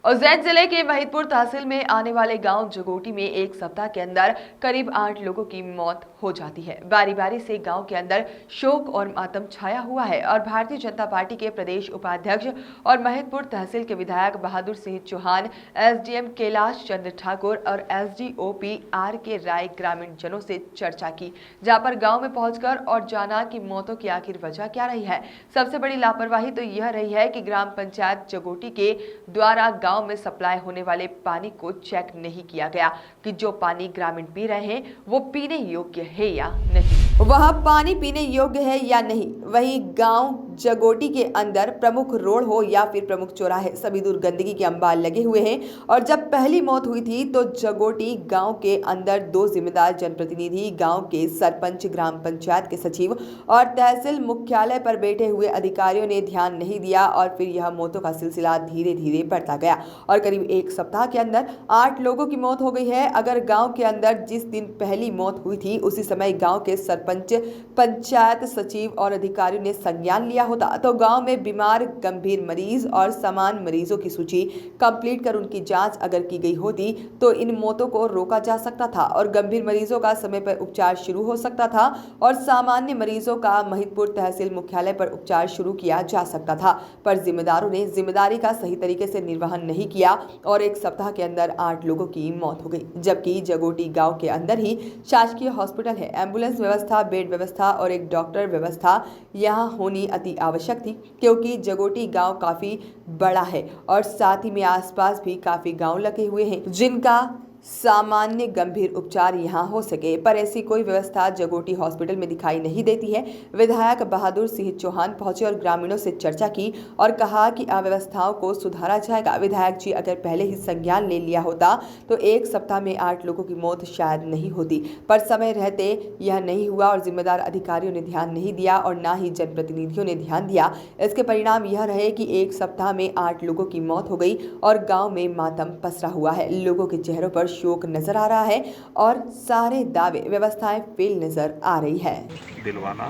उज्जैन जिले के महिदपुर तहसील में आने वाले गांव जगोटी में एक सप्ताह के अंदर करीब 8 लोगों की मौत हो जाती है। बारी बारी से गांव के अंदर शोक और मातम छाया हुआ है और भारतीय जनता पार्टी के प्रदेश उपाध्यक्ष और महिदपुर तहसील के विधायक बहादुर सिंह चौहान, एसडीएम कैलाश चंद्र ठाकुर और एसडीओपी आर के राय ग्रामीण जनों से चर्चा की, जहां पर गाँव में पहुंचकर और जाना कि मौतों की आखिर वजह क्या रही है। सबसे बड़ी लापरवाही तो यह रही है कि ग्राम पंचायत जगोटी के द्वारा गांव में सप्लाई होने वाले पानी को चेक नहीं किया गया कि जो पानी ग्रामीण पी रहे हैं वो पीने योग्य है या नहीं, वह पानी पीने योग्य है या नहीं। वही गांव जगोटी के अंदर प्रमुख रोड हो या फिर प्रमुख चौराहे, सभी दूर गंदगी के अंबार लगे हुए हैं। और जब पहली मौत हुई थी तो जगोटी गांव के अंदर 2 जिम्मेदार जनप्रतिनिधि, गांव के सरपंच, ग्राम पंचायत के सचिव और तहसील मुख्यालय पर बैठे हुए अधिकारियों ने ध्यान नहीं दिया और फिर यह मौतों का सिलसिला धीरे धीरे बढ़ता गया और करीब एक सप्ताह के अंदर 8 लोगों की मौत हो गई है। अगर गांव के अंदर जिस दिन पहली मौत हुई थी उसी समय गांव के सरपंच, पंचायत सचिव और अधिकारियों ने संज्ञान लिया होता तो गांव में बीमार, गंभीर मरीज और सामान्य मरीजों की सूची कंप्लीट कर उनकी जांच अगर की गई होती तो इन मौतों को रोका जा सकता था और गंभीर मरीजों का समय पर उपचार शुरू हो सकता था और सामान्य मरीजों का महिदपुर तहसील मुख्यालय पर उपचार शुरू किया जा सकता था। पर जिम्मेदारों ने जिम्मेदारी का सही तरीके से निर्वहन नहीं किया और एक सप्ताह के अंदर 8 लोगों की मौत हो गई, जबकि जगोटी गांव के अंदर ही शासकीय हॉस्पिटल है, एम्बुलेंस व्यवस्था, बेड व्यवस्था और एक डॉक्टर व्यवस्था यहां होनी अति आवश्यक थी, क्योंकि जगोटी गांव काफी बड़ा है और साथ ही में आसपास भी काफी गांव लगे हुए हैं जिनका सामान्य गंभीर उपचार यहां हो सके। पर ऐसी कोई व्यवस्था जगोटी हॉस्पिटल में दिखाई नहीं देती है। विधायक बहादुर सिंह चौहान पहुंचे और ग्रामीणों से चर्चा की और कहा कि अव्यवस्थाओं को सुधारा जाएगा। विधायक जी अगर पहले ही संज्ञान ले लिया होता तो एक सप्ताह में 8 लोगों की मौत शायद नहीं होती, पर समय रहते यह नहीं हुआ और जिम्मेदार अधिकारियों ने ध्यान नहीं दिया और न ही जनप्रतिनिधियों ने ध्यान दिया। इसके परिणाम यह रहे कि एक सप्ताह में 8 लोगों की मौत हो गई और गाँव में मातम पसरा हुआ है। लोगों के चेहरों पर शोक नजर आ रहा है और सारे दावे व्यवस्थाएं फेल नजर आ रही है। दिलवाना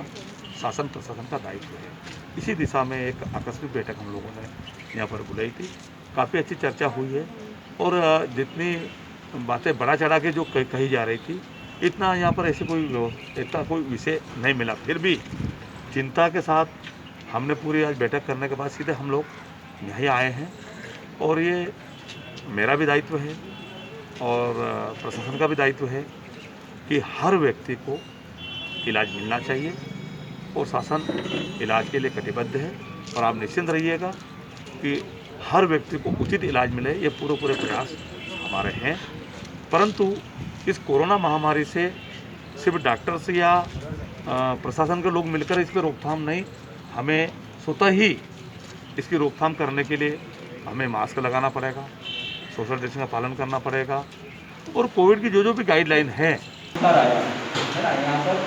शासन प्रशासन का दायित्व है। इसी दिशा में एक आकस्मिक बैठक हम लोगों ने यहाँ पर बुलाई थी। काफ़ी अच्छी चर्चा हुई है और जितनी बातें बढ़ा चढ़ा के जो कही जा रही थी इतना यहाँ पर ऐसे कोई विषय नहीं मिला। फिर भी चिंता के साथ हमने पूरी आज बैठक करने के बाद सीधे हम लोग यहीं आए हैं और ये मेरा भी दायित्व है और प्रशासन का भी दायित्व है कि हर व्यक्ति को इलाज मिलना चाहिए और शासन इलाज के लिए कटिबद्ध है और आप निश्चिंत रहिएगा कि हर व्यक्ति को उचित इलाज मिले। ये पूरे प्रयास हमारे हैं। परंतु इस कोरोना महामारी से सिर्फ डॉक्टर्स या प्रशासन के लोग मिलकर इस पर रोकथाम नहीं, हमें स्वतः ही इसकी रोकथाम करने के लिए हमें मास्क लगाना पड़ेगा, सोशल डिस्टेंस का पालन करना पड़ेगा और कोविड की जो भी गाइडलाइन है। यहाँ पर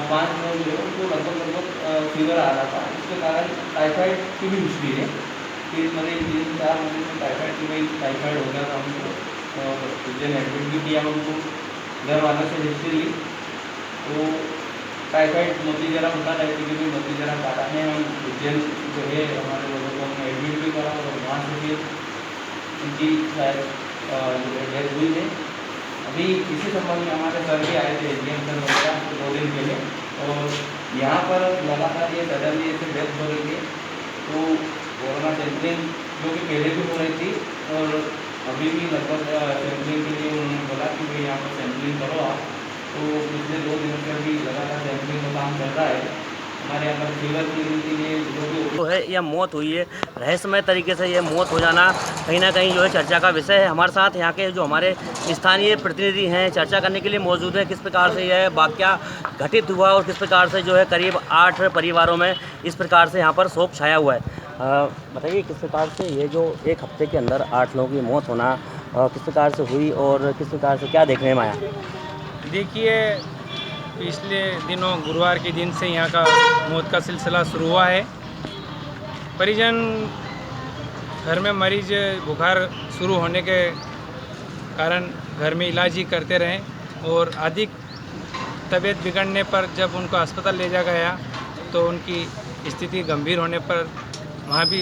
5 लोग जो उनको लगभग फीवर आ रहा था, इसके कारण टाइफाइड की भी हिस्ट्री है। 3 मरीज 3-4 मरीज में टाइफाइड की वही टाइफाइड हो गया था उनको और उज्जैन एडमिट भी किया उनको। घर वालों से हिस्ट्री ली तो टाइफाइड मोती जरा होता है, क्योंकि मोती जरा कारण है हम उज्जैन जो है हमारे लोगों को हमने एडमिट भी करा और वहाँ से फिर उनकी शायद डेथ हुई है। अभी इसी संबंध में हमारे सर भी आए थे, एडीएम सर वगैरह 2 दिन पहले, और यहाँ पर लगातार ये सडनली ऐसे डेथ हो रही है। तो कोरोना सैंपलिंग जो कि पहले भी हो रही थी और अभी भी लगभग सैंपलिंग के लिए उन्होंने बोला कि भाई यहाँ पर सैंपलिंग करो आप। तो पिछले 2 दिनों से अभी लगातार सैंपलिंग का काम चल रहा है। हमारे यहाँ पर फीवर के लिए जो है यह मौत हुई है, रहस्यमय तरीके से यह मौत हो जाना कहीं ना कहीं जो है चर्चा का विषय है। हमारे साथ यहाँ के जो हमारे स्थानीय प्रतिनिधि हैं चर्चा करने के लिए मौजूद हैं। किस प्रकार से यह वाकया घटित हुआ और किस प्रकार से जो है करीब 8 परिवारों में इस प्रकार से यहाँ पर शोक छाया हुआ है। बताइए किस प्रकार से ये जो एक हफ्ते के अंदर 8 लोगों की मौत होना किस प्रकार से हुई और किस प्रकार से क्या देखने में आया? देखिए, पिछले दिनों गुरुवार के दिन से यहाँ का मौत का सिलसिला शुरू हुआ है। परिजन घर में मरीज बुखार शुरू होने के कारण घर में इलाज ही करते रहे और अधिक तबीयत बिगड़ने पर जब उनको अस्पताल ले जाया गया तो उनकी स्थिति गंभीर होने पर वहाँ भी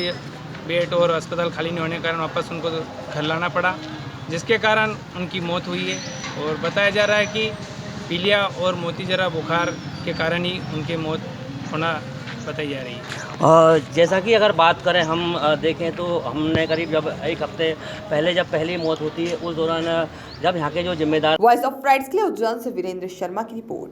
बेड और अस्पताल खाली नहीं होने के कारण वापस उनको घर लाना पड़ा, जिसके कारण उनकी मौत हुई है। और बताया जा रहा है कि पीलिया और मोतीजरा बुखार के कारण ही उनकी मौत होना बताई जा रही है। और जैसा कि अगर बात करें हम देखें तो हमने करीब जब एक हफ्ते पहले जब पहली मौत होती है उस दौरान जब यहाँ के जो जिम्मेदार वॉइस ऑफ राइट्स के लिए उज्जैन से वीरेंद्र शर्मा की रिपोर्ट।